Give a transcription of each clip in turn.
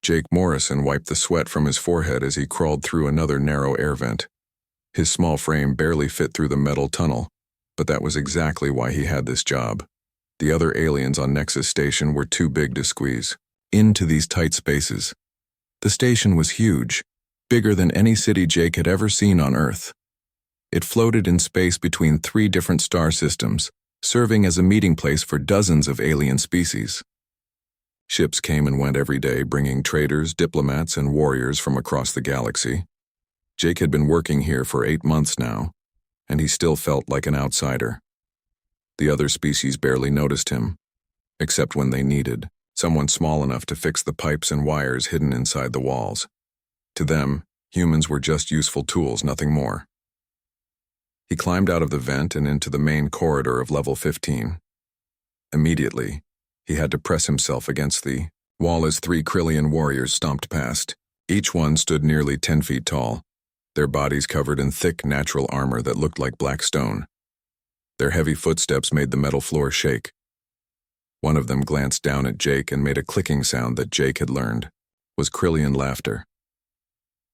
Jake Morrison wiped the sweat from his forehead as he crawled through another narrow air vent. His small frame barely fit through the metal tunnel, but that was exactly why he had this job. The other aliens on Nexus Station were too big to squeeze into these tight spaces. The station was huge, bigger than any city Jake had ever seen on Earth. It floated in space between 3 different star systems, serving as a meeting place for dozens of alien species. Ships came and went every day, bringing traders, diplomats, and warriors from across the galaxy. Jake had been working here for 8 months now, and he still felt like an outsider. The other species barely noticed him, except when they needed someone small enough to fix the pipes and wires hidden inside the walls. To them, humans were just useful tools, nothing more. He climbed out of the vent and into the main corridor of level 15. Immediately, he had to press himself against the wall as 3 Krillian warriors stomped past. Each one stood nearly 10 feet tall, their bodies covered in thick natural armor that looked like black stone. Their heavy footsteps made the metal floor shake. One of them glanced down at Jake and made a clicking sound that Jake had learned was Krillian laughter.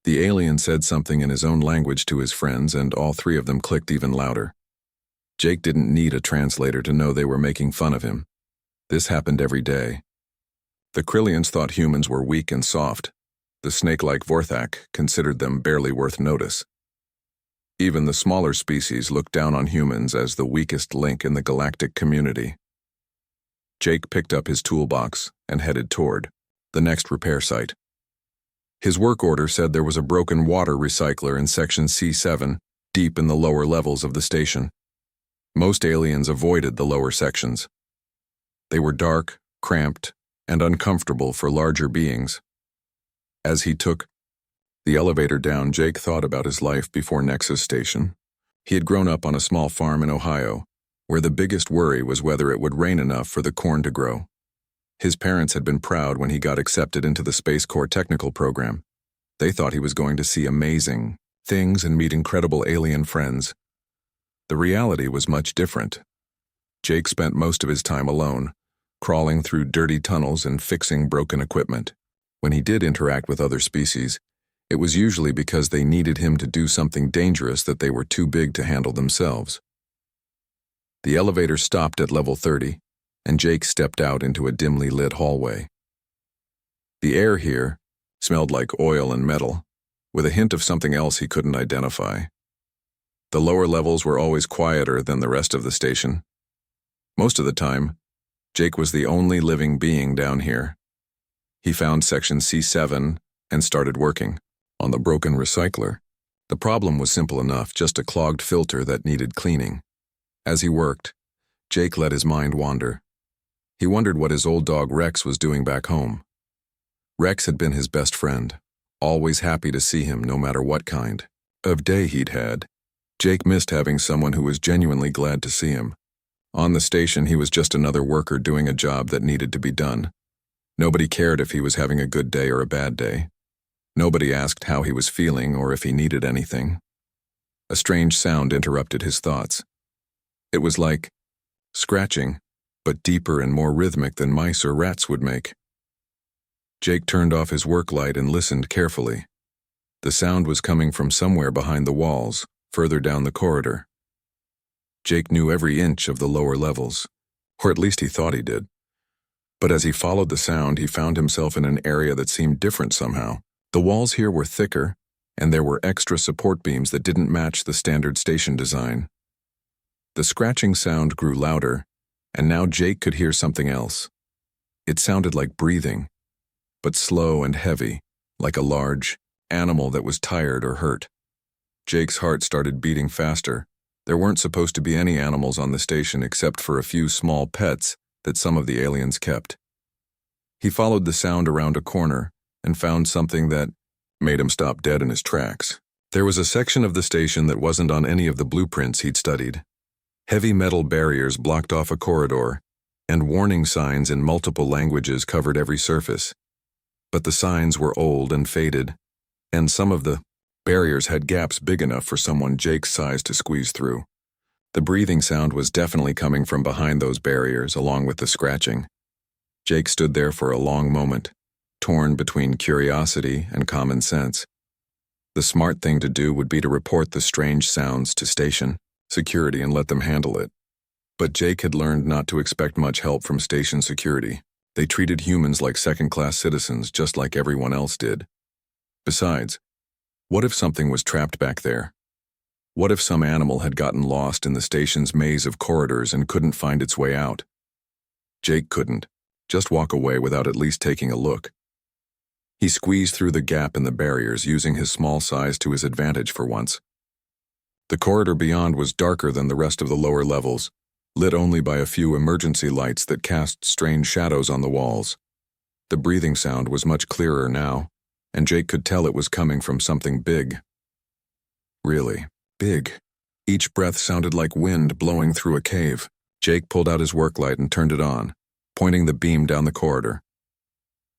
The alien said something in his own language to his friends, and all 3 of them clicked even louder. Jake didn't need a translator to know they were making fun of him. This happened every day. The Krillians thought humans were weak and soft. The snake-like Vorthak considered them barely worth notice. Even the smaller species looked down on humans as the weakest link in the galactic community. Jake picked up his toolbox and headed toward the next repair site. His work order said there was a broken water recycler in Section C7, deep in the lower levels of the station. Most aliens avoided the lower sections. They were dark, cramped, and uncomfortable for larger beings. As he took the elevator down, Jake thought about his life before Nexus Station. He had grown up on a small farm in Ohio, where the biggest worry was whether it would rain enough for the corn to grow. His parents had been proud when he got accepted into the Space Corps technical program. They thought he was going to see amazing things and meet incredible alien friends. The reality was much different. Jake spent most of his time alone, crawling through dirty tunnels and fixing broken equipment. When he did interact with other species, it was usually because they needed him to do something dangerous that they were too big to handle themselves. The elevator stopped at level 30, and Jake stepped out into a dimly lit hallway. The air here smelled like oil and metal, with a hint of something else he couldn't identify. The lower levels were always quieter than the rest of the station. Most of the time, Jake was the only living being down here. He found Section C7 and started working on the broken recycler. The problem was simple enough, just a clogged filter that needed cleaning. As he worked, Jake let his mind wander. He wondered what his old dog Rex was doing back home. Rex had been his best friend, always happy to see him no matter what kind of day he'd had. Jake missed having someone who was genuinely glad to see him. On the station, he was just another worker doing a job that needed to be done. Nobody cared if he was having a good day or a bad day. Nobody asked how he was feeling or if he needed anything. A strange sound interrupted his thoughts. It was like scratching, but deeper and more rhythmic than mice or rats would make. Jake turned off his work light and listened carefully. The sound was coming from somewhere behind the walls, further down the corridor. Jake knew every inch of the lower levels, or at least he thought he did. But as he followed the sound, he found himself in an area that seemed different somehow. The walls here were thicker, and there were extra support beams that didn't match the standard station design. The scratching sound grew louder, and now Jake could hear something else. It sounded like breathing, but slow and heavy, like a large animal that was tired or hurt. Jake's heart started beating faster. There weren't supposed to be any animals on the station except for a few small pets that some of the aliens kept. He followed the sound around a corner and found something that made him stop dead in his tracks. There was a section of the station that wasn't on any of the blueprints he'd studied. Heavy metal barriers blocked off a corridor, and warning signs in multiple languages covered every surface. But the signs were old and faded, and some of the barriers had gaps big enough for someone Jake's size to squeeze through. The breathing sound was definitely coming from behind those barriers, along with the scratching. Jake stood there for a long moment, torn between curiosity and common sense. The smart thing to do would be to report the strange sounds to station security and let them handle it. But Jake had learned not to expect much help from station security. They treated humans like second-class citizens just like everyone else did. Besides, what if something was trapped back there? What if some animal had gotten lost in the station's maze of corridors and couldn't find its way out? Jake couldn't just walk away without at least taking a look. He squeezed through the gap in the barriers, using his small size to his advantage for once. The corridor beyond was darker than the rest of the lower levels, lit only by a few emergency lights that cast strange shadows on the walls. The breathing sound was much clearer now, and Jake could tell it was coming from something big. Really big. Each breath sounded like wind blowing through a cave. Jake pulled out his work light and turned it on, pointing the beam down the corridor.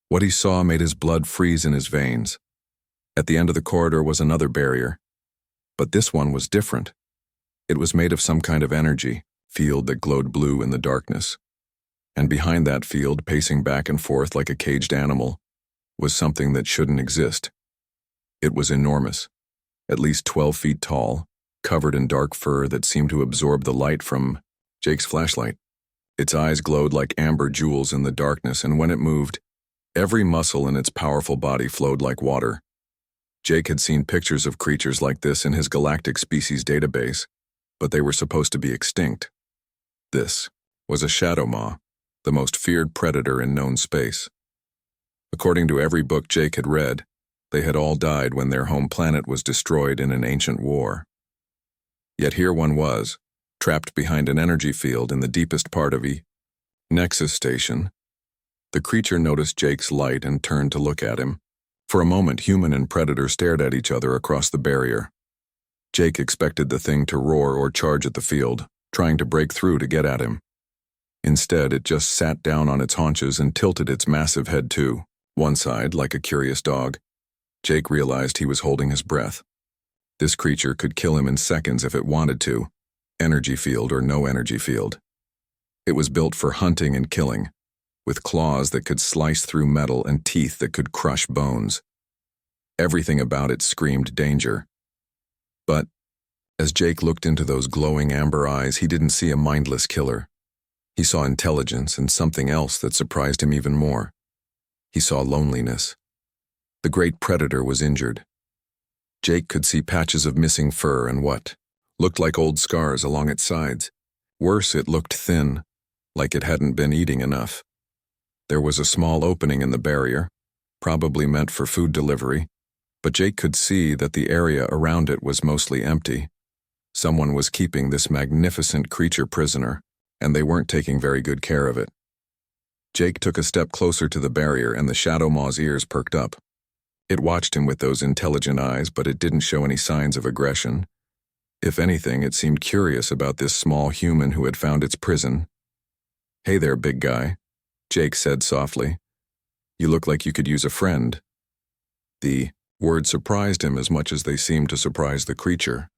What he saw made his blood freeze in his veins. At the end of the corridor was another barrier, but this one was different. It was made of some kind of energy field that glowed blue in the darkness. And behind that field, pacing back and forth like a caged animal, was something that shouldn't exist. It was enormous, at least 12 feet tall, covered in dark fur that seemed to absorb the light from Jake's flashlight. Its eyes glowed like amber jewels in the darkness, and when it moved, every muscle in its powerful body flowed like water. Jake had seen pictures of creatures like this in his galactic species database, but they were supposed to be extinct. This was a shadow maw, the most feared predator in known space. According to every book Jake had read, they had all died when their home planet was destroyed in an ancient war. Yet here one was, trapped behind an energy field in the deepest part of a Nexus station. The creature noticed Jake's light and turned to look at him. For a moment, human and predator stared at each other across the barrier. Jake expected the thing to roar or charge at the field, trying to break through to get at him. Instead, it just sat down on its haunches and tilted its massive head to one side like a curious dog. Jake realized he was holding his breath. This creature could kill him in seconds if it wanted to, energy field or no energy field. It was built for hunting and killing, with claws that could slice through metal and teeth that could crush bones. Everything about it screamed danger. But as Jake looked into those glowing amber eyes, he didn't see a mindless killer. He saw intelligence and something else that surprised him even more. He saw loneliness. The great predator was injured. Jake could see patches of missing fur and what looked like old scars along its sides. Worse, it looked thin, like it hadn't been eating enough. There was a small opening in the barrier, probably meant for food delivery, but Jake could see that the area around it was mostly empty. Someone was keeping this magnificent creature prisoner, and they weren't taking very good care of it. Jake took a step closer to the barrier, and the shadow maw's ears perked up. It watched him with those intelligent eyes, but it didn't show any signs of aggression. If anything, it seemed curious about this small human who had found its prison. "Hey there, big guy," Jake said softly. "You look like you could use a friend." The word surprised him as much as they seemed to surprise the creature.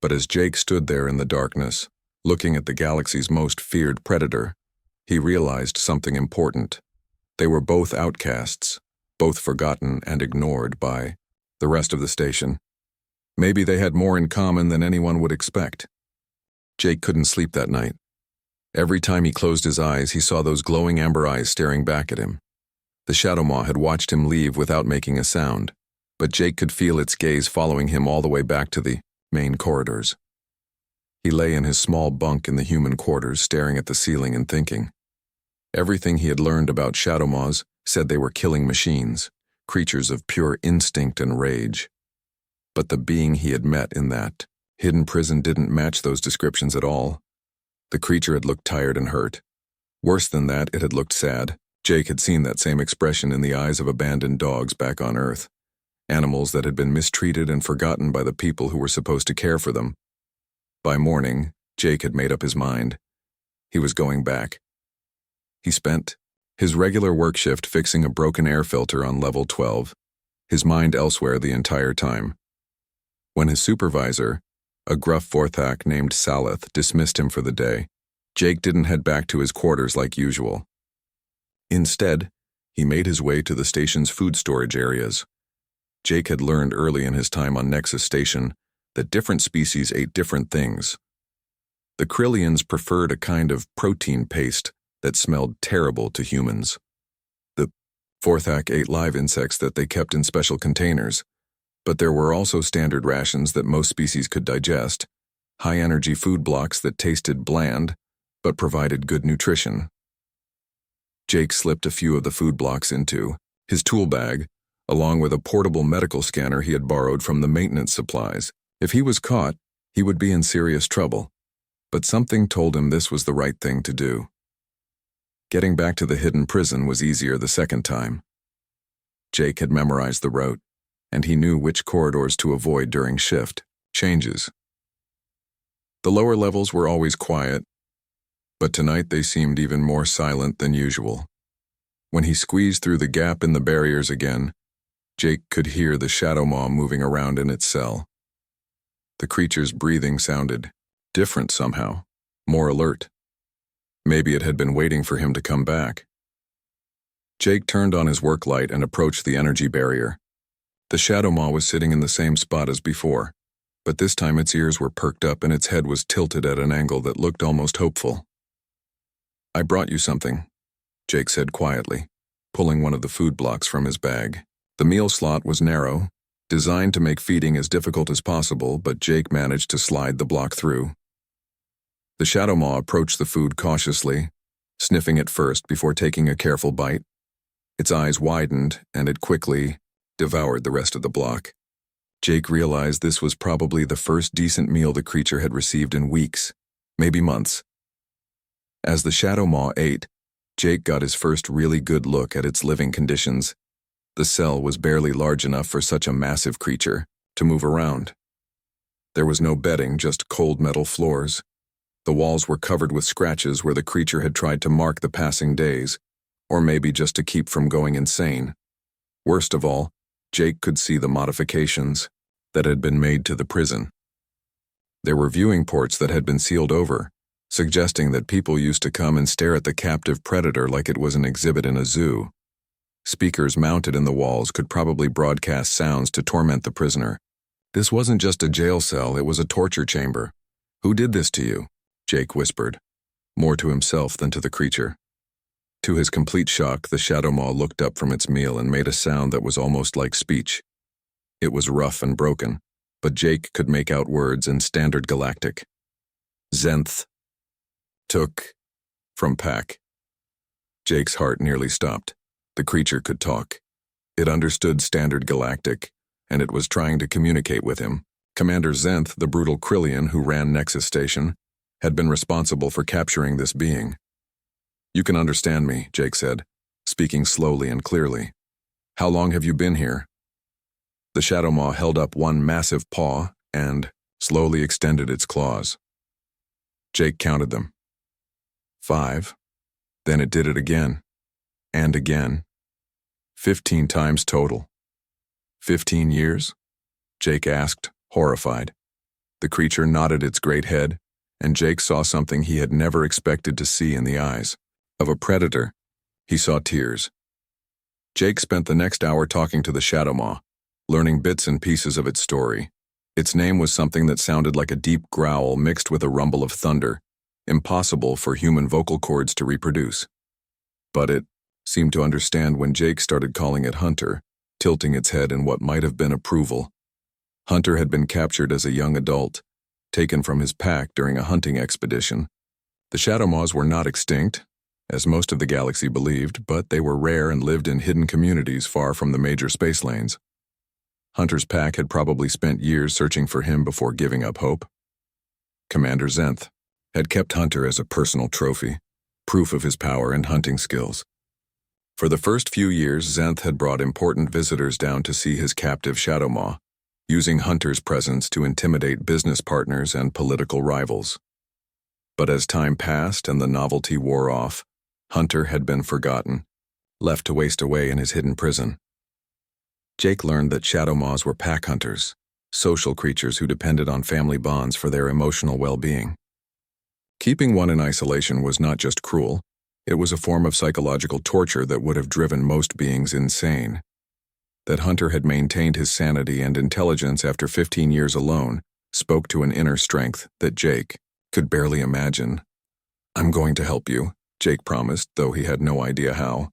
But as Jake stood there in the darkness, looking at the galaxy's most feared predator, he realized something important. They were both outcasts, both forgotten and ignored by the rest of the station. Maybe they had more in common than anyone would expect. Jake couldn't sleep that night. Every time he closed his eyes, he saw those glowing amber eyes staring back at him. The shadow maw had watched him leave without making a sound, but Jake could feel its gaze following him all the way back to the main corridors. He lay in his small bunk in the human quarters, staring at the ceiling and thinking. Everything he had learned about shadow maws said they were killing machines, creatures of pure instinct and rage. But the being he had met in that hidden prison didn't match those descriptions at all. The creature had looked tired and hurt. Worse than that, it had looked sad. Jake had seen that same expression in the eyes of abandoned dogs back on Earth. Animals that had been mistreated and forgotten by the people who were supposed to care for them. By morning, Jake had made up his mind. He was going back. He spent his regular work shift fixing a broken air filter on level 12, his mind elsewhere the entire time. When his supervisor, a gruff Vorthak named Saleth, dismissed him for the day, Jake didn't head back to his quarters like usual. Instead, he made his way to the station's food storage areas. Jake had learned early in his time on Nexus Station that different species ate different things. The Krillians preferred a kind of protein paste that smelled terrible to humans. The Forthak ate live insects that they kept in special containers, but there were also standard rations that most species could digest, high-energy food blocks that tasted bland but provided good nutrition. Jake slipped a few of the food blocks into his tool bag, along with a portable medical scanner he had borrowed from the maintenance supplies. If he was caught, he would be in serious trouble, but something told him this was the right thing to do. Getting back to the hidden prison was easier the second time. Jake had memorized the route, and he knew which corridors to avoid during shift changes. The lower levels were always quiet, but tonight they seemed even more silent than usual. When he squeezed through the gap in the barriers again, Jake could hear the shadow maw moving around in its cell. The creature's breathing sounded different somehow, more alert. Maybe it had been waiting for him to come back. Jake turned on his work light and approached the energy barrier. The shadow maw was sitting in the same spot as before, but this time its ears were perked up and its head was tilted at an angle that looked almost hopeful. "I brought you something," Jake said quietly, pulling one of the food blocks from his bag. The meal slot was narrow, designed to make feeding as difficult as possible, but Jake managed to slide the block through. The shadow maw approached the food cautiously, sniffing it first before taking a careful bite. Its eyes widened, and it quickly devoured the rest of the block. Jake realized this was probably the first decent meal the creature had received in weeks, maybe months. As the shadow maw ate, Jake got his first really good look at its living conditions. The cell was barely large enough for such a massive creature to move around. There was no bedding, just cold metal floors. The walls were covered with scratches where the creature had tried to mark the passing days, or maybe just to keep from going insane. Worst of all, Jake could see the modifications that had been made to the prison. There were viewing ports that had been sealed over, suggesting that people used to come and stare at the captive predator like it was an exhibit in a zoo. Speakers mounted in the walls could probably broadcast sounds to torment the prisoner. This wasn't just a jail cell, it was a torture chamber. "Who did this to you?" Jake whispered, more to himself than to the creature. To his complete shock, the shadow maw looked up from its meal and made a sound that was almost like speech. It was rough and broken, but Jake could make out words in standard Galactic. "Zenth. Took. From pack." Jake's heart nearly stopped. The creature could talk. It understood standard Galactic, and it was trying to communicate with him. Commander Zenth, the brutal Krillian who ran Nexus Station, had been responsible for capturing this being. "You can understand me," Jake said, speaking slowly and clearly. "How long have you been here?" The shadow maw held up one massive paw and slowly extended its claws. Jake counted them. 5. Then it did it again. And again. 15 times total. 15 years? Jake asked, horrified. The creature nodded its great head, and Jake saw something he had never expected to see in the eyes of a predator. He saw tears. Jake spent the next hour talking to the shadow maw, learning bits and pieces of its story. Its name was something that sounded like a deep growl mixed with a rumble of thunder, impossible for human vocal cords to reproduce. But it seemed to understand when Jake started calling it Hunter, tilting its head in what might have been approval. Hunter had been captured as a young adult, taken from his pack during a hunting expedition. The shadow maws were not extinct, as most of the galaxy believed, but they were rare and lived in hidden communities far from the major space lanes. Hunter's pack had probably spent years searching for him before giving up hope. Commander Zenth had kept Hunter as a personal trophy, proof of his power and hunting skills. For the first few years, Zenth had brought important visitors down to see his captive shadow maw, using Hunter's presence to intimidate business partners and political rivals. But as time passed and the novelty wore off, Hunter had been forgotten, left to waste away in his hidden prison. Jake learned that shadow maws were pack hunters, social creatures who depended on family bonds for their emotional well-being. Keeping one in isolation was not just cruel, It was a form of psychological torture that would have driven most beings insane. That Hunter had maintained his sanity and intelligence after 15 years alone spoke to an inner strength that Jake could barely imagine. "I'm going to help you," Jake promised, though he had no idea how.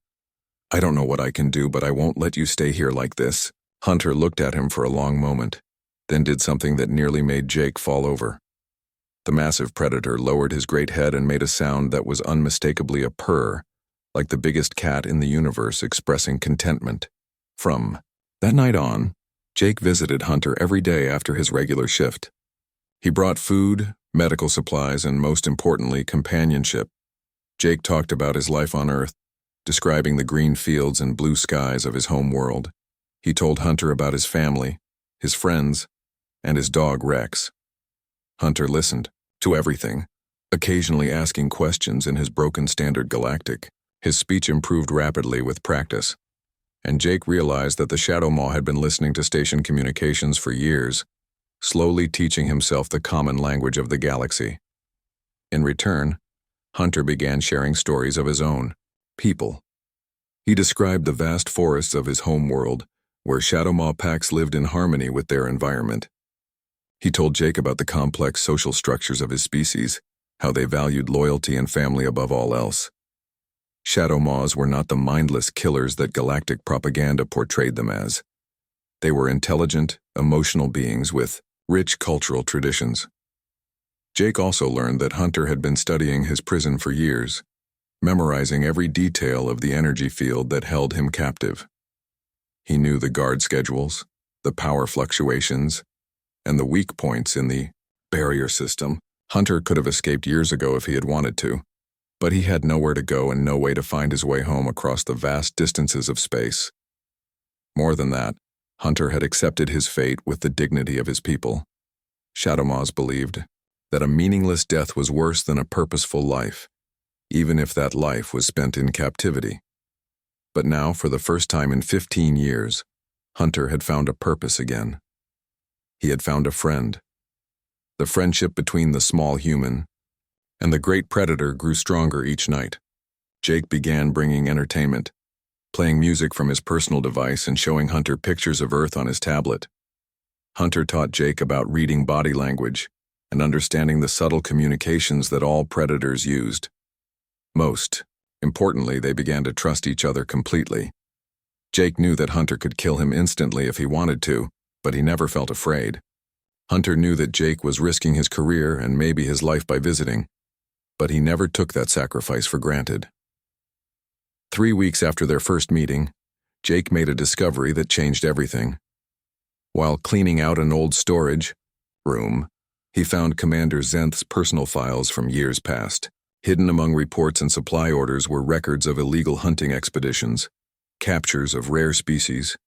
"I don't know what I can do, but I won't let you stay here like this." Hunter looked at him for a long moment, then did something that nearly made Jake fall over. The massive predator lowered his great head and made a sound that was unmistakably a purr, like the biggest cat in the universe expressing contentment. From that night on, Jake visited Hunter every day after his regular shift. He brought food, medical supplies, and most importantly, companionship. Jake talked about his life on Earth, describing the green fields and blue skies of his home world. He told Hunter about his family, his friends, and his dog Rex. Hunter listened to everything, occasionally asking questions in his broken standard Galactic. His speech improved rapidly with practice, and Jake realized that the Shadow Maw had been listening to station communications for years, slowly teaching himself the common language of the galaxy. In return, Hunter began sharing stories of his own people. He described the vast forests of his home world, where Shadow Maw packs lived in harmony with their environment. He told Jake about the complex social structures of his species, how they valued loyalty and family above all else. Shadow Maws were not the mindless killers that galactic propaganda portrayed them as. They were intelligent, emotional beings with rich cultural traditions. Jake also learned that Hunter had been studying his prison for years, memorizing every detail of the energy field that held him captive. He knew the guard schedules, the power fluctuations, and the weak points in the barrier system. Hunter could have escaped years ago if he had wanted to, but he had nowhere to go and no way to find his way home across the vast distances of space. More than that, Hunter had accepted his fate with the dignity of his people. Shadow Maws believed that a meaningless death was worse than a purposeful life, even if that life was spent in captivity. But now, for the first time in 15 years, Hunter had found a purpose again. He had found a friend. The friendship between the small human and the great predator grew stronger each night. Jake began bringing entertainment, playing music from his personal device and showing Hunter pictures of Earth on his tablet. Hunter taught Jake about reading body language and understanding the subtle communications that all predators used. Most importantly, they began to trust each other completely. Jake knew that Hunter could kill him instantly if he wanted to, but he never felt afraid. Hunter knew that Jake was risking his career and maybe his life by visiting, but he never took that sacrifice for granted. 3 weeks after their first meeting, Jake made a discovery that changed everything. While cleaning out an old storage room, he found Commander Zenth's personal files from years past. Hidden among reports and supply orders were records of illegal hunting expeditions, captures of rare species,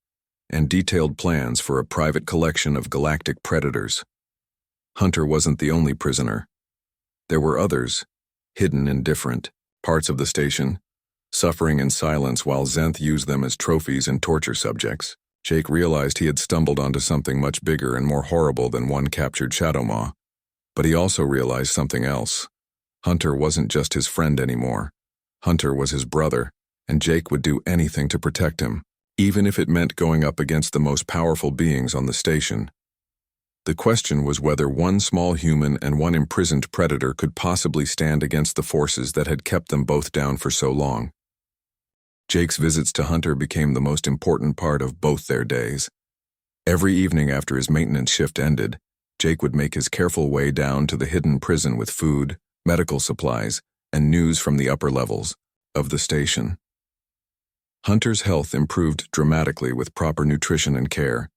and detailed plans for a private collection of galactic predators. Hunter wasn't the only prisoner. There were others, hidden in different parts of the station, suffering in silence while Zenth used them as trophies and torture subjects. Jake realized he had stumbled onto something much bigger and more horrible than one captured Shadow Maw. But he also realized something else. Hunter wasn't just his friend anymore. Hunter was his brother, and Jake would do anything to protect him, even if it meant going up against the most powerful beings on the station. The question was whether one small human and one imprisoned predator could possibly stand against the forces that had kept them both down for so long. Jake's visits to Hunter became the most important part of both their days. Every evening after his maintenance shift ended, Jake would make his careful way down to the hidden prison with food, medical supplies, and news from the upper levels of the station. Hunter's health improved dramatically with proper nutrition and care.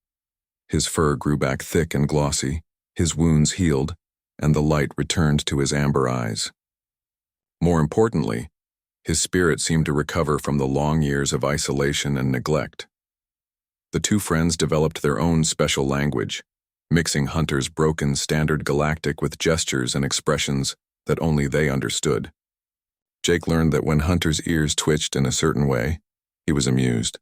His fur grew back thick and glossy, his wounds healed, and the light returned to his amber eyes. More importantly, his spirit seemed to recover from the long years of isolation and neglect. The two friends developed their own special language, mixing Hunter's broken standard galactic with gestures and expressions that only they understood. Jake learned that when Hunter's ears twitched in a certain way, he was amused.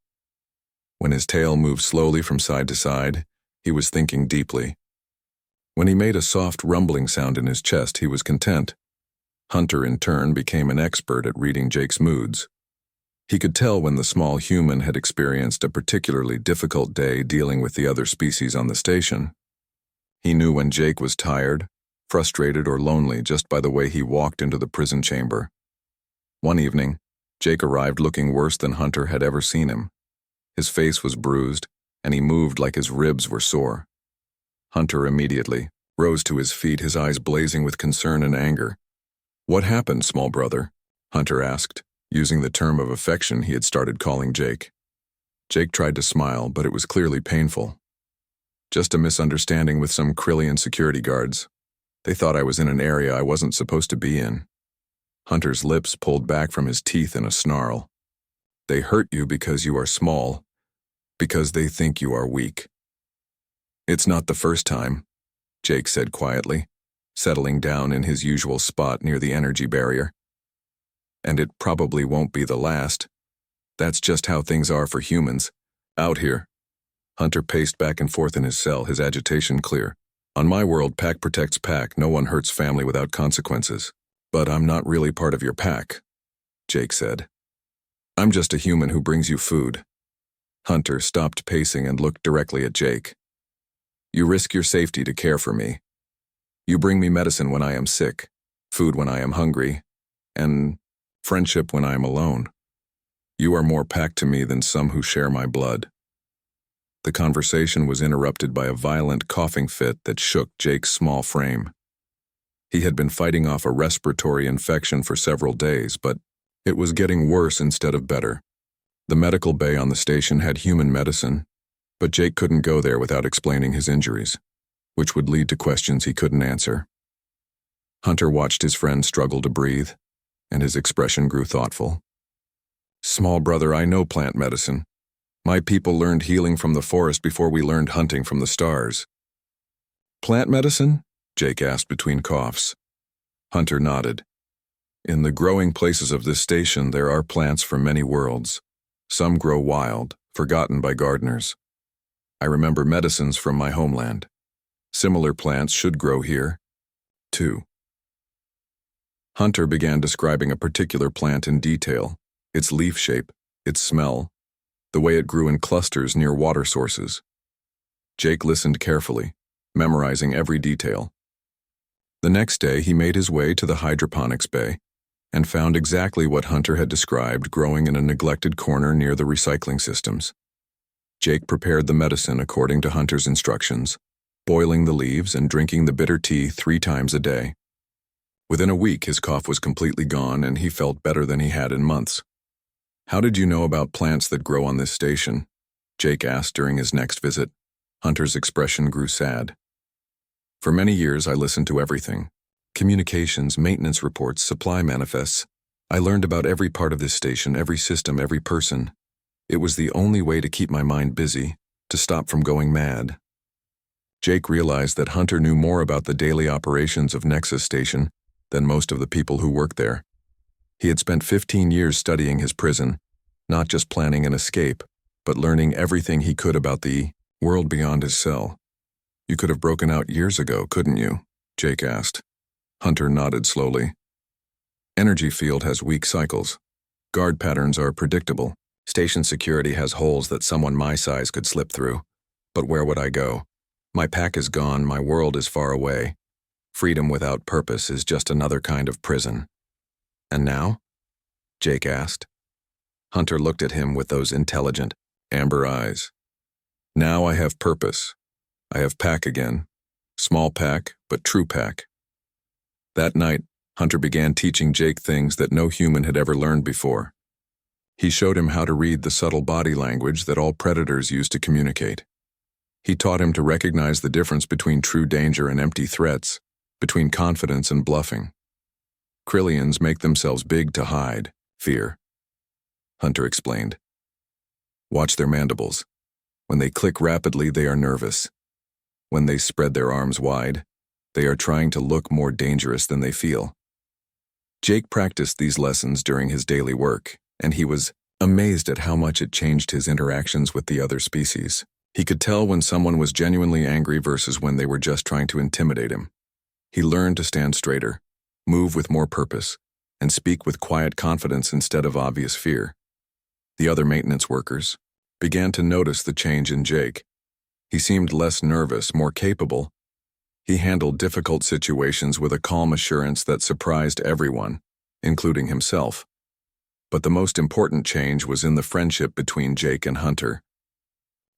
When his tail moved slowly from side to side, he was thinking deeply. When he made a soft rumbling sound in his chest, he was content. Hunter, in turn, became an expert at reading Jake's moods. He could tell when the small human had experienced a particularly difficult day dealing with the other species on the station. He knew when Jake was tired, frustrated, or lonely just by the way he walked into the prison chamber. One evening, Jake arrived looking worse than Hunter had ever seen him. His face was bruised, and he moved like his ribs were sore. Hunter immediately rose to his feet, his eyes blazing with concern and anger. "What happened, small brother?" Hunter asked, using the term of affection he had started calling Jake. Jake tried to smile, but it was clearly painful. "Just a misunderstanding with some Krillian security guards. They thought I was in an area I wasn't supposed to be in." Hunter's lips pulled back from his teeth in a snarl. "They hurt you because you are small, because they think you are weak." "It's not the first time," Jake said quietly, settling down in his usual spot near the energy barrier. "And it probably won't be the last. That's just how things are for humans. Out here." Hunter paced back and forth in his cell, his agitation clear. "On my world, pack protects pack. No one hurts family without consequences. But I'm not really part of your pack," Jake said. "I'm just a human who brings you food." Hunter stopped pacing and looked directly at Jake. "You risk your safety to care for me. You bring me medicine when I am sick, food when I am hungry, and friendship when I am alone. You are more pack to me than some who share my blood." The conversation was interrupted by a violent coughing fit that shook Jake's small frame. He had been fighting off a respiratory infection for several days, but it was getting worse instead of better. The medical bay on the station had human medicine, but Jake couldn't go there without explaining his injuries, which would lead to questions he couldn't answer. Hunter watched his friend struggle to breathe, and his expression grew thoughtful. "Small brother, I know plant medicine. My people learned healing from the forest before we learned hunting from the stars." "Plant medicine?" Jake asked between coughs. Hunter nodded. "In the growing places of this station, there are plants from many worlds. Some grow wild, forgotten by gardeners. I remember medicines from my homeland. Similar plants should grow here, too." Hunter began describing a particular plant in detail, its leaf shape, its smell, the way it grew in clusters near water sources. Jake listened carefully, memorizing every detail. The next day, he made his way to the hydroponics bay and found exactly what Hunter had described growing in a neglected corner near the recycling systems. Jake prepared the medicine according to Hunter's instructions, boiling the leaves and drinking the bitter tea 3 times a day. Within a week, his cough was completely gone and he felt better than he had in months. "How did you know about plants that grow on this station?" Jake asked during his next visit. Hunter's expression grew sad. "For many years, I listened to everything. Communications, maintenance reports, supply manifests. I learned about every part of this station, every system, every person. It was the only way to keep my mind busy, to stop from going mad." Jake realized that Hunter knew more about the daily operations of Nexus Station than most of the people who worked there. He had spent 15 years studying his prison, not just planning an escape, but learning everything he could about the world beyond his cell. "You could have broken out years ago, couldn't you?" Jake asked. Hunter nodded slowly. "Energy field has weak cycles. Guard patterns are predictable. Station security has holes that someone my size could slip through. But where would I go? My pack is gone, my world is far away. Freedom without purpose is just another kind of prison." "And now?" Jake asked. Hunter looked at him with those intelligent, amber eyes. "Now I have purpose. I have pack again. Small pack, but true pack." That night, Hunter began teaching Jake things that no human had ever learned before. He showed him how to read the subtle body language that all predators use to communicate. He taught him to recognize the difference between true danger and empty threats, between confidence and bluffing. Krillians make themselves big to hide fear, Hunter explained. Watch their mandibles. When they click rapidly, they are nervous. When they spread their arms wide, they are trying to look more dangerous than they feel. Jake practiced these lessons during his daily work, and he was amazed at how much it changed his interactions with the other species. He could tell when someone was genuinely angry versus when they were just trying to intimidate him. He learned to stand straighter, move with more purpose, and speak with quiet confidence instead of obvious fear. The other maintenance workers began to notice the change in Jake. He seemed less nervous, more capable. He handled difficult situations with a calm assurance that surprised everyone, including himself. But the most important change was in the friendship between Jake and Hunter.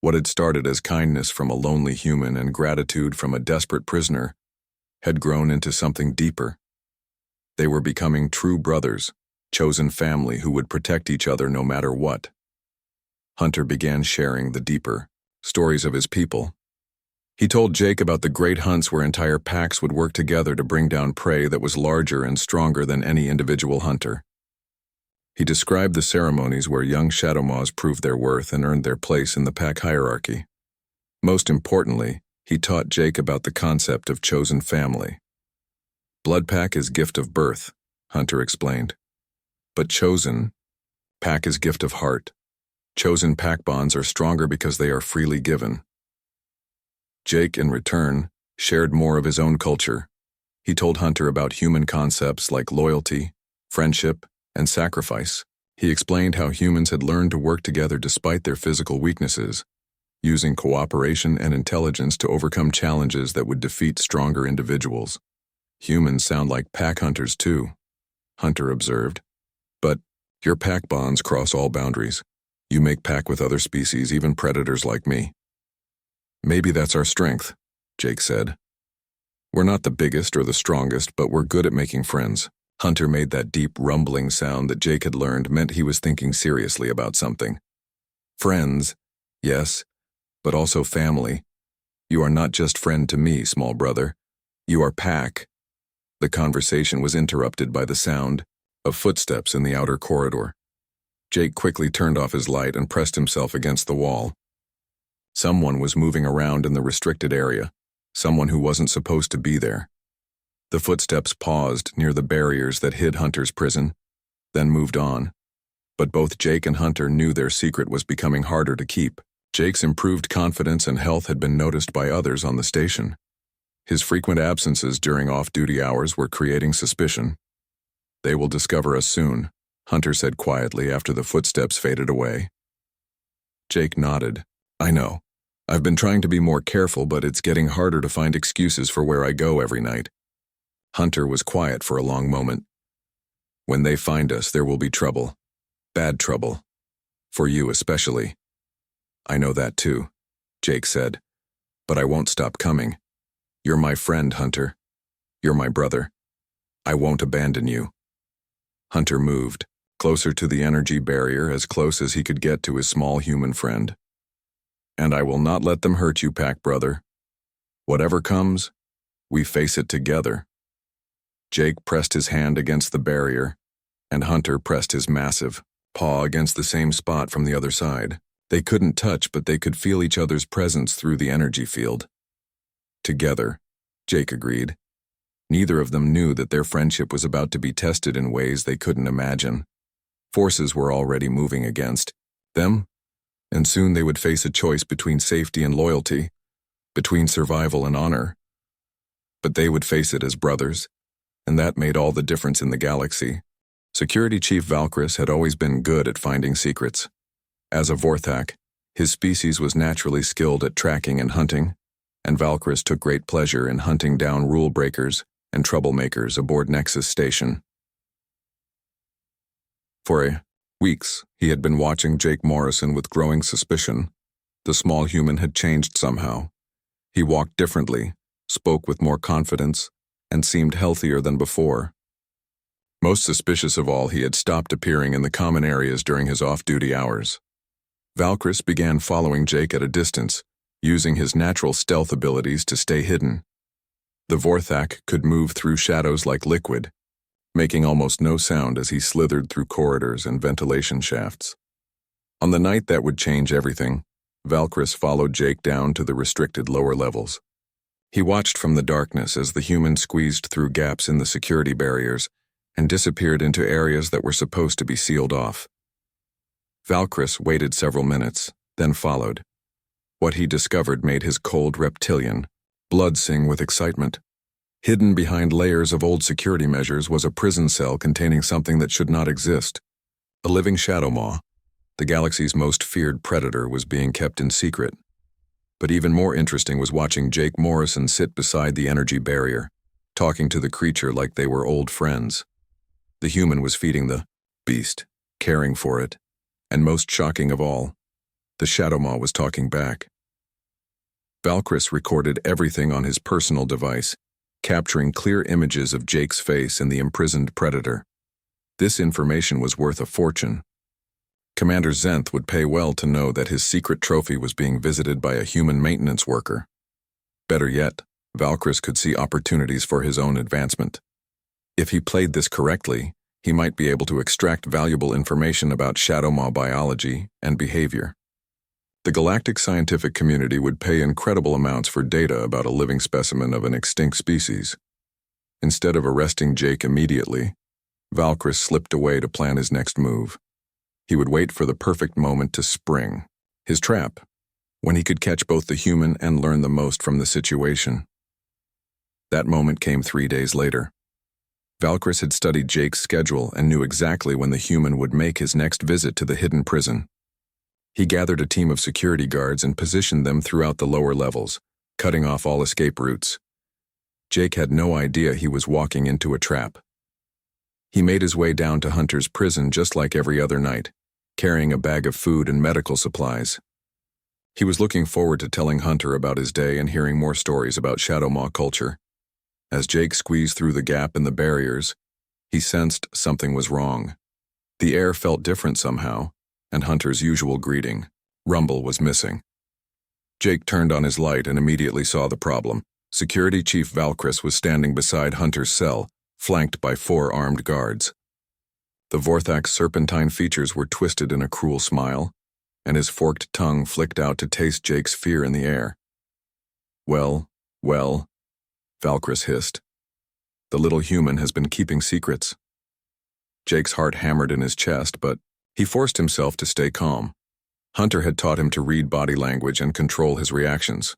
What had started as kindness from a lonely human and gratitude from a desperate prisoner had grown into something deeper. They were becoming true brothers, chosen family who would protect each other no matter what. Hunter began sharing the deeper stories of his people. He told Jake about the great hunts where entire packs would work together to bring down prey that was larger and stronger than any individual hunter. He described the ceremonies where young shadow maws proved their worth and earned their place in the pack hierarchy. Most importantly, he taught Jake about the concept of chosen family. Blood pack is gift of birth, Hunter explained. But chosen pack is gift of heart. Chosen pack bonds are stronger because they are freely given. Jake, in return, shared more of his own culture. He told Hunter about human concepts like loyalty, friendship, and sacrifice. He explained how humans had learned to work together despite their physical weaknesses, using cooperation and intelligence to overcome challenges that would defeat stronger individuals. Humans sound like pack hunters too, Hunter observed. But your pack bonds cross all boundaries. You make pack with other species, even predators like me. Maybe that's our strength, Jake said. We're not the biggest or the strongest, but we're good at making friends. Hunter made that deep rumbling sound that Jake had learned meant he was thinking seriously about something. Friends, yes, but also family. You are not just friend to me, small brother. You are pack. The conversation was interrupted by the sound of footsteps in the outer corridor. Jake quickly turned off his light and pressed himself against the wall. Someone was moving around in the restricted area, someone who wasn't supposed to be there. The footsteps paused near the barriers that hid Hunter's prison, then moved on. But both Jake and Hunter knew their secret was becoming harder to keep. Jake's improved confidence and health had been noticed by others on the station. His frequent absences during off-duty hours were creating suspicion. They will discover us soon, Hunter said quietly after the footsteps faded away. Jake nodded. I know. I've been trying to be more careful, but it's getting harder to find excuses for where I go every night. Hunter was quiet for a long moment. When they find us, there will be trouble. Bad trouble. For you especially. I know that too, Jake said. But I won't stop coming. You're my friend, Hunter. You're my brother. I won't abandon you. Hunter moved, closer to the energy barrier, as close as he could get to his small human friend. And I will not let them hurt you, pack brother. Whatever comes, we face it together. Jake pressed his hand against the barrier, and Hunter pressed his massive paw against the same spot from the other side. They couldn't touch, but they could feel each other's presence through the energy field. Together, Jake agreed. Neither of them knew that their friendship was about to be tested in ways they couldn't imagine. Forces were already moving against them, and soon they would face a choice between safety and loyalty, between survival and honor. But they would face it as brothers, and that made all the difference in the galaxy. Security Chief Valkyris had always been good at finding secrets. As a Vorthak, his species was naturally skilled at tracking and hunting, and Valkyris took great pleasure in hunting down rule breakers and troublemakers aboard Nexus Station. For weeks, he had been watching Jake Morrison with growing suspicion. The small human had changed somehow. He walked differently, spoke with more confidence, and seemed healthier than before. Most suspicious of all, he had stopped appearing in the common areas during his off-duty hours. Valkyris began following Jake at a distance, using his natural stealth abilities to stay hidden. The Vorthak could move through shadows like liquid, making almost no sound as he slithered through corridors and ventilation shafts. On the night that would change everything, Valkyris followed Jake down to the restricted lower levels. He watched from the darkness as the human squeezed through gaps in the security barriers and disappeared into areas that were supposed to be sealed off. Valkyris waited several minutes, then followed. What he discovered made his cold reptilian blood sing with excitement. Hidden behind layers of old security measures was a prison cell containing something that should not exist. A living shadow maw. The galaxy's most feared predator was being kept in secret. But even more interesting was watching Jake Morrison sit beside the energy barrier, talking to the creature like they were old friends. The human was feeding the beast, caring for it, and most shocking of all, the shadow maw was talking back. Valkyris recorded everything on his personal device, capturing clear images of Jake's face and the imprisoned predator. This information was worth a fortune. Commander Zenth would pay well to know that his secret trophy was being visited by a human maintenance worker. Better yet, Valkyris could see opportunities for his own advancement. If he played this correctly, he might be able to extract valuable information about shadow maw biology and behavior. The galactic scientific community would pay incredible amounts for data about a living specimen of an extinct species. Instead of arresting Jake immediately, Valkyris slipped away to plan his next move. He would wait for the perfect moment to spring, his trap, when he could catch both the human and learn the most from the situation. That moment came 3 days later. Valkyris had studied Jake's schedule and knew exactly when the human would make his next visit to the hidden prison. He gathered a team of security guards and positioned them throughout the lower levels, cutting off all escape routes. Jake had no idea he was walking into a trap. He made his way down to Hunter's prison just like every other night, carrying a bag of food and medical supplies. He was looking forward to telling Hunter about his day and hearing more stories about shadow maw culture. As Jake squeezed through the gap in the barriers, he sensed something was wrong. The air felt different somehow, and Hunter's usual greeting, rumble, was missing. Jake turned on his light and immediately saw the problem. Security Chief Valkyris was standing beside Hunter's cell, flanked by 4 armed guards. The Vorthak's serpentine features were twisted in a cruel smile, and his forked tongue flicked out to taste Jake's fear in the air. Well, Valkyris hissed. The little human has been keeping secrets. Jake's heart hammered in his chest, but he forced himself to stay calm. Hunter had taught him to read body language and control his reactions.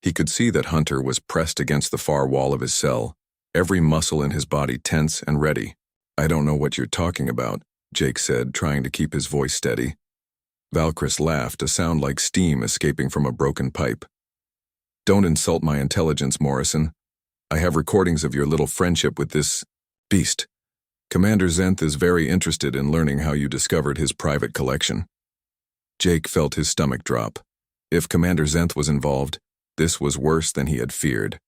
He could see that Hunter was pressed against the far wall of his cell, every muscle in his body tense and ready. "I don't know what you're talking about," Jake said, trying to keep his voice steady. Valkyris laughed, a sound like steam escaping from a broken pipe. "Don't insult my intelligence, Morrison. I have recordings of your little friendship with this beast. Commander Zenth is very interested in learning how you discovered his private collection." Jake felt his stomach drop. If Commander Zenth was involved, this was worse than he had feared.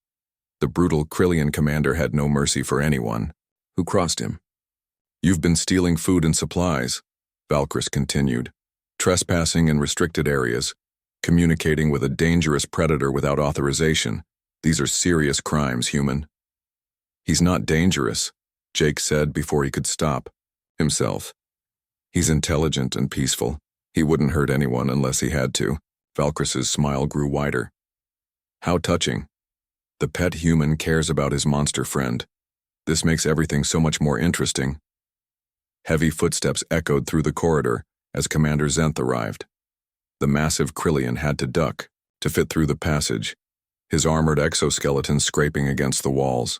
The brutal Krillian commander had no mercy for anyone who crossed him. "You've been stealing food and supplies," Valkyris continued, "trespassing in restricted areas, communicating with a dangerous predator without authorization. These are serious crimes, human." "He's not dangerous," Jake said before he could stop himself. "He's intelligent and peaceful. He wouldn't hurt anyone unless he had to." Valkyris's smile grew wider. "How touching. The pet human cares about his monster friend. This makes everything so much more interesting." Heavy footsteps echoed through the corridor as Commander Zenth arrived. The massive Krillian had to duck to fit through the passage, his armored exoskeleton scraping against the walls.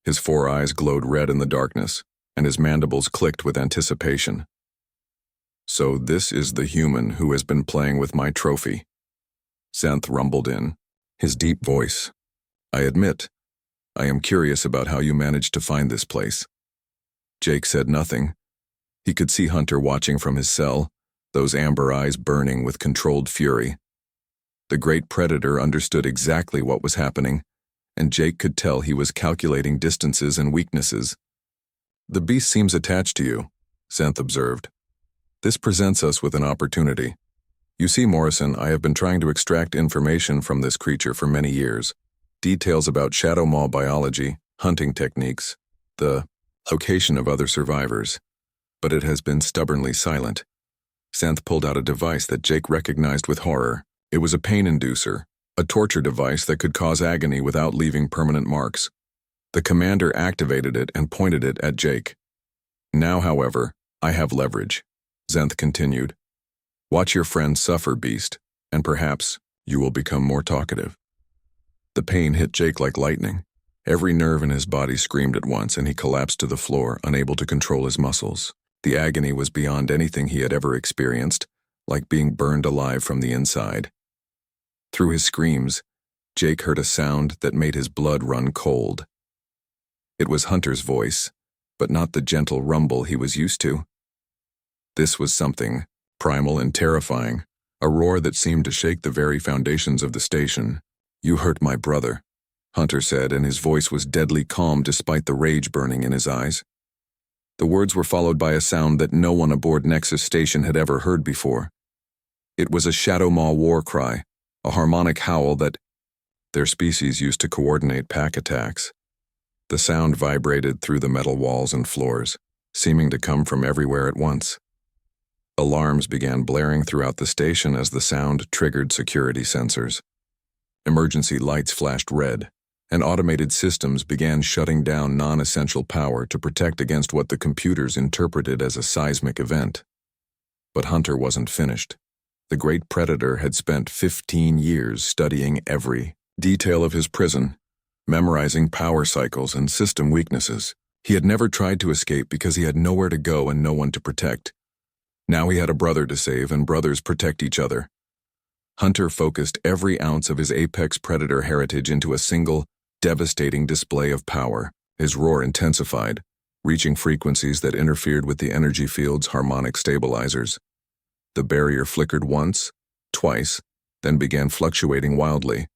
His 4 eyes glowed red in the darkness, and his mandibles clicked with anticipation. "So this is the human who has been playing with my trophy," Zenth rumbled in, his deep voice. "I admit, I am curious about how you managed to find this place." Jake said nothing. He could see Hunter watching from his cell, those amber eyes burning with controlled fury. The great predator understood exactly what was happening, and Jake could tell he was calculating distances and weaknesses. "The beast seems attached to you," Zenth observed. "This presents us with an opportunity. You see, Morrison, I have been trying to extract information from this creature for many years. Details about shadow maw biology, hunting techniques, the location of other survivors. But it has been stubbornly silent." Zenth pulled out a device that Jake recognized with horror. It was a pain inducer, a torture device that could cause agony without leaving permanent marks. The commander activated it and pointed it at Jake. "Now, however, I have leverage," Zenth continued. "Watch your friend suffer, beast, and perhaps you will become more talkative." The pain hit Jake like lightning. Every nerve in his body screamed at once, and he collapsed to the floor, unable to control his muscles. The agony was beyond anything he had ever experienced, like being burned alive from the inside. Through his screams, Jake heard a sound that made his blood run cold. It was Hunter's voice, but not the gentle rumble he was used to. This was something primal and terrifying, a roar that seemed to shake the very foundations of the station. "You hurt my brother," Hunter said, and his voice was deadly calm despite the rage burning in his eyes. The words were followed by a sound that no one aboard Nexus Station had ever heard before. It was a Shadow Maw war cry, a harmonic howl that their species used to coordinate pack attacks. The sound vibrated through the metal walls and floors, seeming to come from everywhere at once. Alarms began blaring throughout the station as the sound triggered security sensors. Emergency lights flashed red, and automated systems began shutting down non-essential power to protect against what the computers interpreted as a seismic event. But Hunter wasn't finished. The great predator had spent 15 years studying every detail of his prison, memorizing power cycles and system weaknesses. He had never tried to escape because he had nowhere to go and no one to protect. Now he had a brother to save, and brothers protect each other. Hunter focused every ounce of his apex predator heritage into a single, devastating display of power. His roar intensified, reaching frequencies that interfered with the energy field's harmonic stabilizers. The barrier flickered once, twice, then began fluctuating wildly.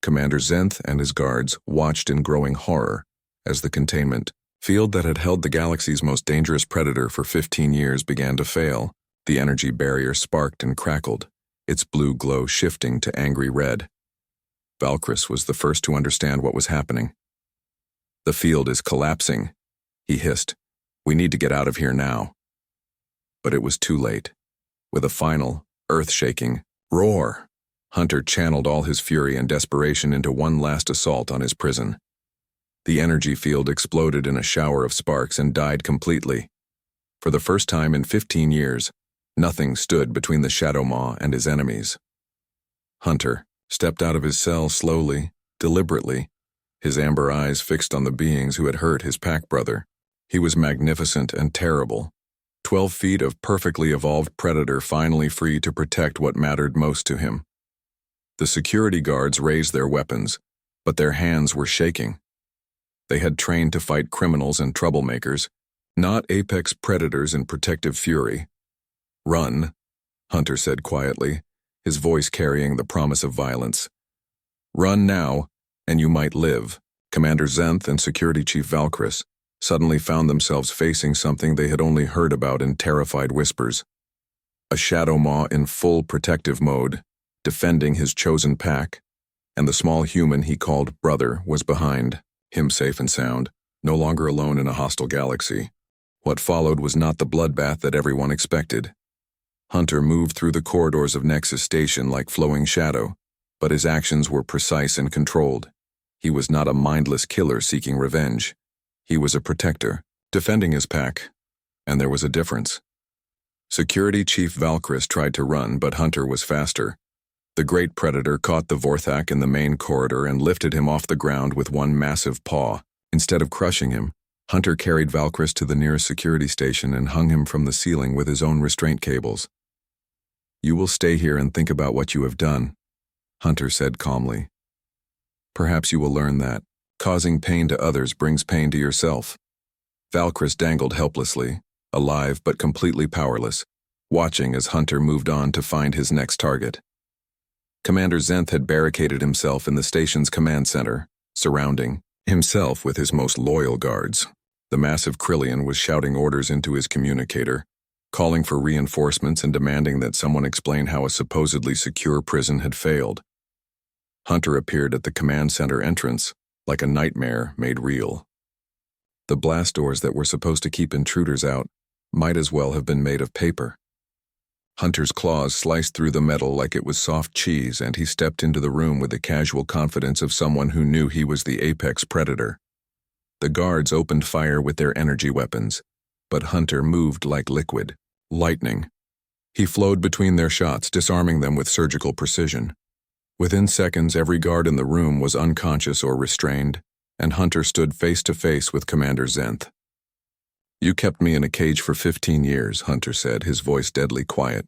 Commander Zenth and his guards watched in growing horror as the containment field that had held the galaxy's most dangerous predator for 15 years began to fail. The energy barrier sparked and crackled, its blue glow shifting to angry red. Valkyris was the first to understand what was happening. "The field is collapsing," he hissed. "We need to get out of here now." But it was too late. With a final, earth-shaking roar, Hunter channeled all his fury and desperation into one last assault on his prison. The energy field exploded in a shower of sparks and died completely. For the first time in 15 years, nothing stood between the Shadow Maw and his enemies. Hunter stepped out of his cell slowly, deliberately, his amber eyes fixed on the beings who had hurt his pack brother. He was magnificent and terrible, 12 feet of perfectly evolved predator finally free to protect what mattered most to him. The security guards raised their weapons, but their hands were shaking. They had trained to fight criminals and troublemakers, not apex predators in protective fury. "Run," Hunter said quietly, his voice carrying the promise of violence. "Run now, and you might live." Commander Zenth and Security Chief Valkyris suddenly found themselves facing something they had only heard about in terrified whispers. A Shadow Maw in full protective mode, defending his chosen pack, and the small human he called brother was behind, him safe and sound, no longer alone in a hostile galaxy. What followed was not the bloodbath that everyone expected. Hunter moved through the corridors of Nexus Station like flowing shadow, but his actions were precise and controlled. He was not a mindless killer seeking revenge. He was a protector, defending his pack, and there was a difference. Security Chief Valkyris tried to run, but Hunter was faster. The great predator caught the Vorthak in the main corridor and lifted him off the ground with one massive paw. Instead of crushing him, Hunter carried Valkyris to the nearest security station and hung him from the ceiling with his own restraint cables. "You will stay here and think about what you have done," Hunter said calmly. "Perhaps you will learn that causing pain to others brings pain to yourself." Valkyris dangled helplessly, alive but completely powerless, watching as Hunter moved on to find his next target. Commander Zenth had barricaded himself in the station's command center, surrounding himself with his most loyal guards. The massive Krillian was shouting orders into his communicator, calling for reinforcements and demanding that someone explain how a supposedly secure prison had failed. Hunter appeared at the command center entrance, like a nightmare made real. The blast doors that were supposed to keep intruders out might as well have been made of paper. Hunter's claws sliced through the metal like it was soft cheese, and he stepped into the room with the casual confidence of someone who knew he was the apex predator. The guards opened fire with their energy weapons, but Hunter moved like liquid, lightning. He flowed between their shots, disarming them with surgical precision. Within seconds, every guard in the room was unconscious or restrained, and Hunter stood face to face with Commander Zenth. "You kept me in a cage for 15 years, Hunter said, his voice deadly quiet.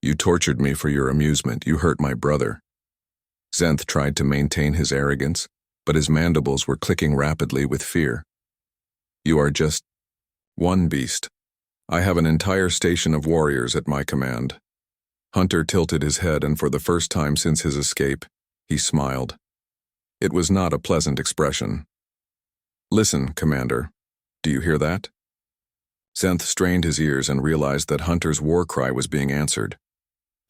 "You tortured me for your amusement. You hurt my brother." Zenth tried to maintain his arrogance, but his mandibles were clicking rapidly with fear. "You are just one beast. I have an entire station of warriors at my command." Hunter tilted his head, and for the first time since his escape, he smiled. It was not a pleasant expression. "Listen, Commander. Do you hear that?" Zenth strained his ears and realized that Hunter's war cry was being answered.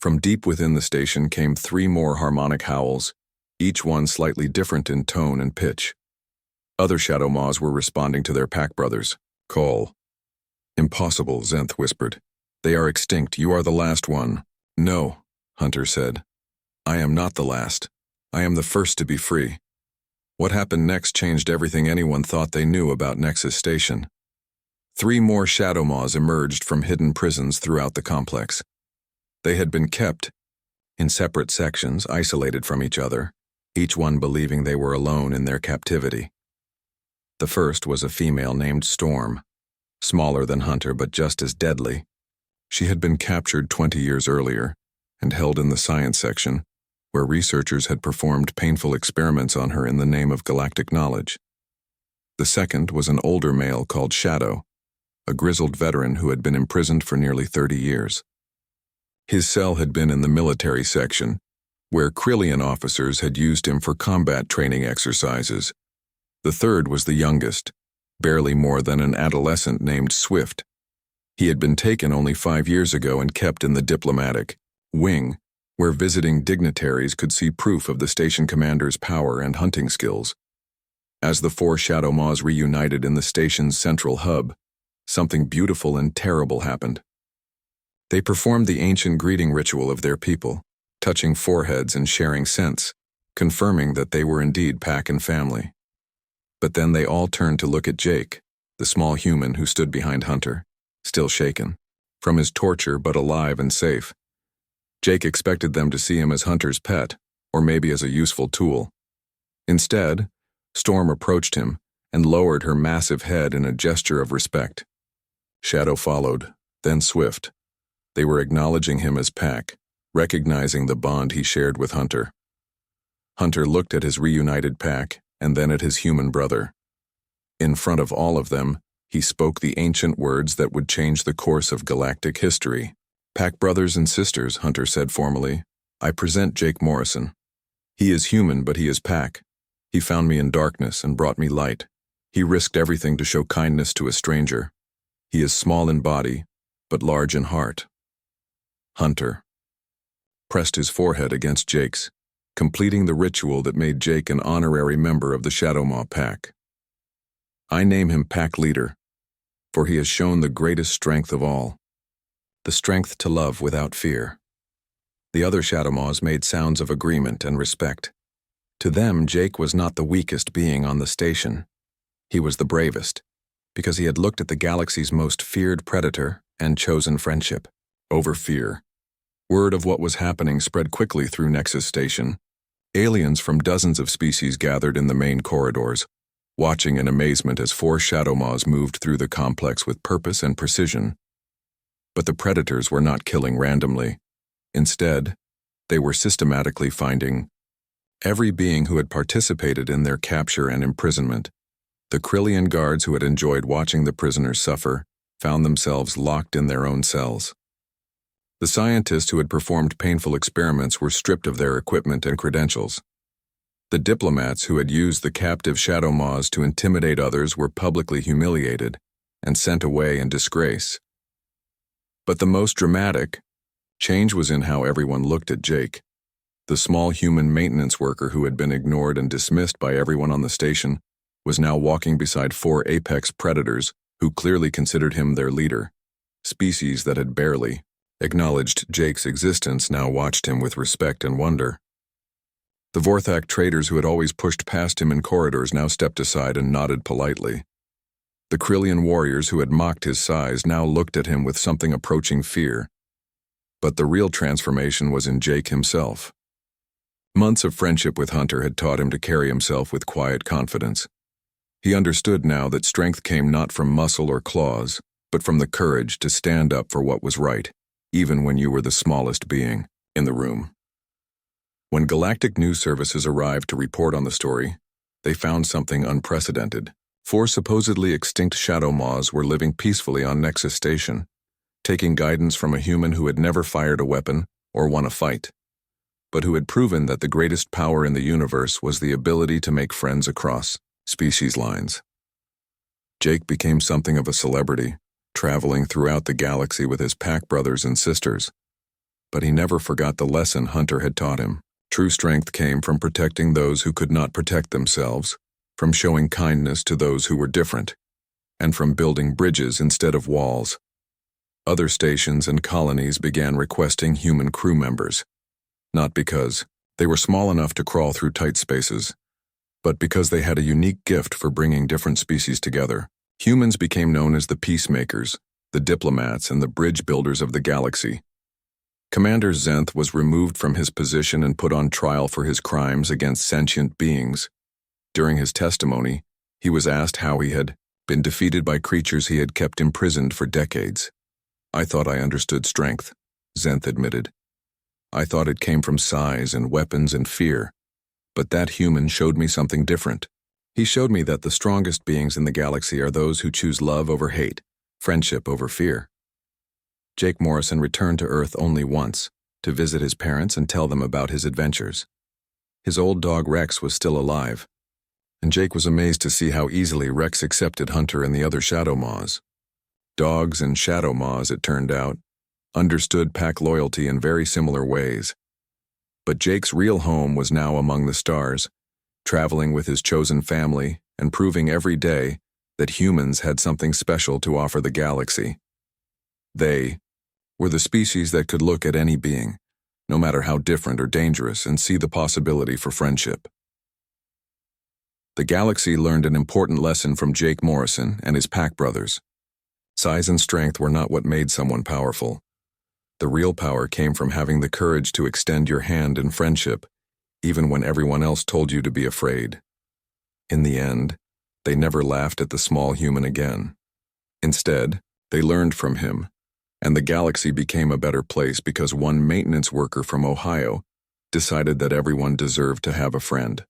From deep within the station came 3 more harmonic howls, each one slightly different in tone and pitch. Other Shadow Maws were responding to their pack brothers' call. "Impossible," Zenth whispered. "They are extinct. You are the last one." "No," Hunter said. "I am not the last. I am the first to be free." What happened next changed everything anyone thought they knew about Nexus Station. 3 more Shadow Maws emerged from hidden prisons throughout the complex. They had been kept in separate sections, isolated from each other, each one believing they were alone in their captivity. The first was a female named Storm, smaller than Hunter but just as deadly. She had been captured 20 years earlier and held in the science section, where researchers had performed painful experiments on her in the name of galactic knowledge. The second was an older male called Shadow, a grizzled veteran who had been imprisoned for nearly 30 years. His cell had been in the military section, where Krillian officers had used him for combat training exercises. The third was the youngest, barely more than an adolescent named Swift. He had been taken only 5 years ago and kept in the diplomatic wing, where visiting dignitaries could see proof of the station commander's power and hunting skills. As the 4 Shadow Maws reunited in the station's central hub, something beautiful and terrible happened. They performed the ancient greeting ritual of their people, touching foreheads and sharing scents, confirming that they were indeed pack and family. But then they all turned to look at Jake, the small human who stood behind Hunter, still shaken from his torture but alive and safe. Jake expected them to see him as Hunter's pet, or maybe as a useful tool. Instead, Storm approached him and lowered her massive head in a gesture of respect. Shadow followed, then Swift. They were acknowledging him as pack, recognizing the bond he shared with Hunter. Hunter looked at his reunited pack and then at his human brother. In front of all of them, he spoke the ancient words that would change the course of galactic history. "Pack brothers and sisters," Hunter said formally, "I present Jake Morrison. He is human, but he is pack. He found me in darkness and brought me light. He risked everything to show kindness to a stranger. He is small in body, but large in heart." Hunter pressed his forehead against Jake's, completing the ritual that made Jake an honorary member of the Shadow Maw pack. "I name him Pack Leader, for he has shown the greatest strength of all, the strength to love without fear." The other Shadow Maws made sounds of agreement and respect. To them, Jake was not the weakest being on the station. He was the bravest, because he had looked at the galaxy's most feared predator and chosen friendship over fear. Word of what was happening spread quickly through Nexus Station. Aliens from dozens of species gathered in the main corridors, watching in amazement as 4 Shadow Maws moved through the complex with purpose and precision. But the predators were not killing randomly. Instead, they were systematically finding every being who had participated in their capture and imprisonment. The Krillian guards who had enjoyed watching the prisoners suffer found themselves locked in their own cells. The scientists who had performed painful experiments were stripped of their equipment and credentials. The diplomats who had used the captive Shadow Maws to intimidate others were publicly humiliated and sent away in disgrace. But the most dramatic change was in how everyone looked at Jake. The small human maintenance worker who had been ignored and dismissed by everyone on the station was now walking beside 4 apex predators who clearly considered him their leader. Species that had barely acknowledged Jake's existence now watched him with respect and wonder. The Vorthak traders who had always pushed past him in corridors now stepped aside and nodded politely. The Krillian warriors who had mocked his size now looked at him with something approaching fear. But the real transformation was in Jake himself. Months of friendship with Hunter had taught him to carry himself with quiet confidence. He understood now that strength came not from muscle or claws, but from the courage to stand up for what was right, even when you were the smallest being in the room. When Galactic News Services arrived to report on the story, they found something unprecedented. 4 supposedly extinct shadow maws were living peacefully on Nexus Station, taking guidance from a human who had never fired a weapon or won a fight, but who had proven that the greatest power in the universe was the ability to make friends across species lines. Jake became something of a celebrity, traveling throughout the galaxy with his pack brothers and sisters. But he never forgot the lesson Hunter had taught him. True strength came from protecting those who could not protect themselves, from showing kindness to those who were different, and from building bridges instead of walls. Other stations and colonies began requesting human crew members, not because they were small enough to crawl through tight spaces, but because they had a unique gift for bringing different species together. Humans became known as the peacemakers, the diplomats, and the bridge builders of the galaxy. Commander Zenth was removed from his position and put on trial for his crimes against sentient beings. During his testimony, he was asked how he had been defeated by creatures he had kept imprisoned for decades. "I thought I understood strength," Zenth admitted. "I thought it came from size and weapons and fear. But that human showed me something different. He showed me that the strongest beings in the galaxy are those who choose love over hate, friendship over fear." Jake Morrison returned to Earth only once, to visit his parents and tell them about his adventures. His old dog Rex was still alive, and Jake was amazed to see how easily Rex accepted Hunter and the other Shadow Maws. Dogs and Shadow Maws, it turned out, understood pack loyalty in very similar ways. But Jake's real home was now among the stars, traveling with his chosen family and proving every day that humans had something special to offer the galaxy. They were the species that could look at any being, no matter how different or dangerous, and see the possibility for friendship. The galaxy learned an important lesson from Jake Morrison and his pack brothers. Size and strength were not what made someone powerful. The real power came from having the courage to extend your hand in friendship, even when everyone else told you to be afraid. In the end, they never laughed at the small human again. Instead, they learned from him, and the galaxy became a better place because one maintenance worker from Ohio decided that everyone deserved to have a friend.